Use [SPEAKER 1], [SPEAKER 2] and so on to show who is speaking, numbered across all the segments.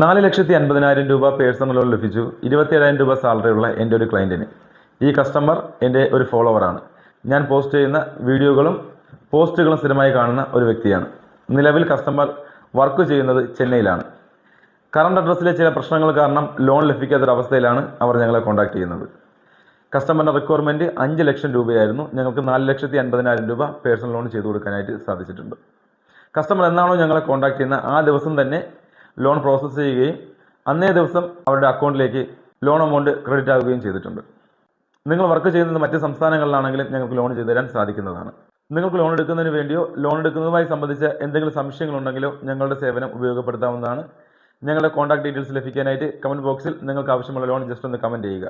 [SPEAKER 1] 4,50,000 രൂപ personal loan ലഭിച്ചു. 27,000 രൂപ സാലറിയുള്ള എൻ്റെ ഒരു ക്ലയൻറ്റിന്. ഈ കസ്റ്റമർ എൻ്റെ ഒരു ഫോളോവറാണ്. ഞാൻ പോസ്റ്റ് ചെയ്യുന്ന വീഡിയോകളും പോസ്റ്റുകളും സ്ഥിരമായി കാണുന്ന ഒരു വ്യക്തിയാണ്. നിലവിൽ കസ്റ്റമർ വർക്ക് ചെയ്യുന്നത് ചെന്നൈയിലാണ്. കറണ്ട് അഡ്രസ്സിലെ ചില പ്രശ്നങ്ങൾ കാരണം ലോൺ ലഭിക്കാത്തൊരവസ്ഥയിലാണ് അവർ ഞങ്ങളെ കോൺടാക്ട് ചെയ്യുന്നത്. കസ്റ്റമറിൻ്റെ റിക്വയർമെൻറ്റ് 5 ലക്ഷം രൂപയായിരുന്നു. ഞങ്ങൾക്ക് 4,50,000 രൂപ പേഴ്സണൽ ലോൺ ചെയ്തു കൊടുക്കാനായിട്ട് സാധിച്ചിട്ടുണ്ട്. കസ്റ്റമർ എന്നാണോ ഞങ്ങളെ കോൺടാക്ട് ചെയ്യുന്ന ആ ദിവസം തന്നെ ലോൺ പ്രോസസ്സ് ചെയ്യുകയും അന്നേ ദിവസം അവരുടെ അക്കൗണ്ടിലേക്ക് ലോൺ എമൗണ്ട് ക്രെഡിറ്റ് ആവുകയും ചെയ്തിട്ടുണ്ട്. നിങ്ങൾ വർക്ക് ചെയ്യുന്നത് മറ്റ് സംസ്ഥാനങ്ങളിലാണെങ്കിലും ഞങ്ങൾക്ക് ലോൺ ചെയ്തു തരാൻ സാധിക്കുന്നതാണ്. നിങ്ങൾക്ക് ലോൺ എടുക്കുന്നതിന് വേണ്ടിയോ ലോൺ എടുക്കുന്നതുമായി സംബന്ധിച്ച എന്തെങ്കിലും സംശയങ്ങളുണ്ടെങ്കിലോ ഞങ്ങളുടെ സേവനം ഉപയോഗപ്പെടുത്താവുന്നതാണ്. ഞങ്ങളുടെ കോൺടാക്ട് ഡീറ്റെയിൽസ് ലഭിക്കാനായിട്ട് കമൻറ്റ് ബോക്സിൽ നിങ്ങൾക്ക് ആവശ്യമുള്ള ലോൺ ജസ്റ്റ് ഒന്ന് കമൻറ്റ് ചെയ്യുക.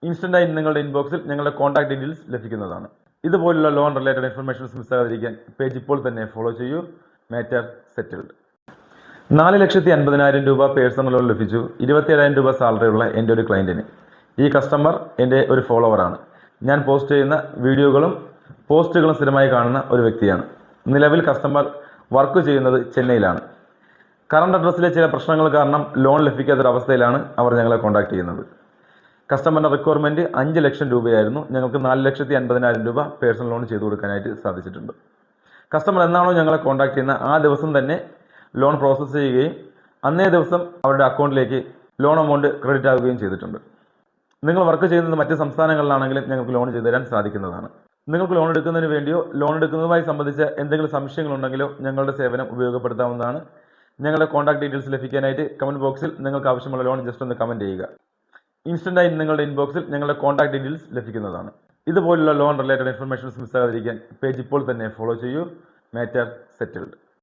[SPEAKER 1] ഇൻസ്റ്റൻ്റായി നിങ്ങളുടെ ഇൻബോക്സിൽ ഞങ്ങളുടെ കോൺടാക്ട് ഡീറ്റെയിൽസ് ലഭിക്കുന്നതാണ്. ഇതുപോലുള്ള ലോൺ റിലേറ്റഡ് ഇൻഫർമേഷൻസ് മിസ്സാകാതിരിക്കാൻ പേജ് ഇപ്പോൾ തന്നെ ഫോളോ ചെയ്യൂ. Matter settled. 4,50,000 രൂപ പേഴ്സണൽ ലോൺ ലഭിച്ചു. 27,000 രൂപ സാലറിയുള്ള എൻ്റെ ഒരു ക്ലയൻറ്റിന്. ഈ കസ്റ്റമർ എൻ്റെ ഒരു ഫോളോവറാണ്. ഞാൻ പോസ്റ്റ് ചെയ്യുന്ന വീഡിയോകളും പോസ്റ്റുകളും സ്ഥിരമായി കാണുന്ന ഒരു വ്യക്തിയാണ്. നിലവിൽ കസ്റ്റമർ വർക്ക് ചെയ്യുന്നത് ചെന്നൈയിലാണ്. കറണ്ട് അഡ്രസ്സിലെ ചില പ്രശ്നങ്ങൾ കാരണം ലോൺ ലഭിക്കാത്തൊരവസ്ഥയിലാണ് അവർ ഞങ്ങളെ കോൺടാക്ട് ചെയ്യുന്നത്. കസ്റ്റമറിൻ്റെ റിക്വയർമെൻറ്റ് 5 ലക്ഷം രൂപയായിരുന്നു. ഞങ്ങൾക്ക് 4,50,000 രൂപ പേഴ്സണൽ ലോൺ ചെയ്തു കൊടുക്കാനായിട്ട് സാധിച്ചിട്ടുണ്ട്. കസ്റ്റമർ എന്നാണോ ഞങ്ങളെ കോൺടാക്ട് ചെയ്യുന്ന ആ ദിവസം തന്നെ ലോൺ പ്രോസസ്സ് ചെയ്യുകയും അന്നേ ദിവസം അവരുടെ അക്കൗണ്ടിലേക്ക് ലോൺ എമൗണ്ട് ക്രെഡിറ്റ് ആവുകയും ചെയ്തിട്ടുണ്ട്. നിങ്ങൾ വർക്ക് ചെയ്യുന്നത് മറ്റ് സംസ്ഥാനങ്ങളിലാണെങ്കിലും ഞങ്ങൾക്ക് ലോൺ ചെയ്തു തരാൻ സാധിക്കുന്നതാണ്. നിങ്ങൾക്ക് ലോൺ എടുക്കുന്നതിന് വേണ്ടിയോ ലോൺ എടുക്കുന്നതുമായി സംബന്ധിച്ച എന്തെങ്കിലും സംശയങ്ങളുണ്ടെങ്കിലോ ഞങ്ങളുടെ സേവനം ഉപയോഗപ്പെടുത്താവുന്നതാണ്. ഞങ്ങളുടെ കോൺടാക്ട് ഡീറ്റെയിൽസ് ലഭിക്കാനായിട്ട് കമൻറ്റ് ബോക്സിൽ നിങ്ങൾക്ക് ആവശ്യമുള്ള ലോൺ ജസ്റ്റ് ഒന്ന് കമൻറ്റ് ചെയ്യുക. ഇൻസ്റ്റൻ്റായി നിങ്ങളുടെ ഇൻബോക്സിൽ ഞങ്ങളുടെ കോൺടാക്ട് ഡീറ്റെയിൽസ് ലഭിക്കുന്നതാണ്. ഇതുപോലുള്ള ലോൺ റിലേറ്റഡ് ഇൻഫർമേഷൻസ് മിസ്സാകാതിരിക്കാൻ പേജ് ഇപ്പോൾ തന്നെ ഫോളോ ചെയ്യൂ. Matter settled.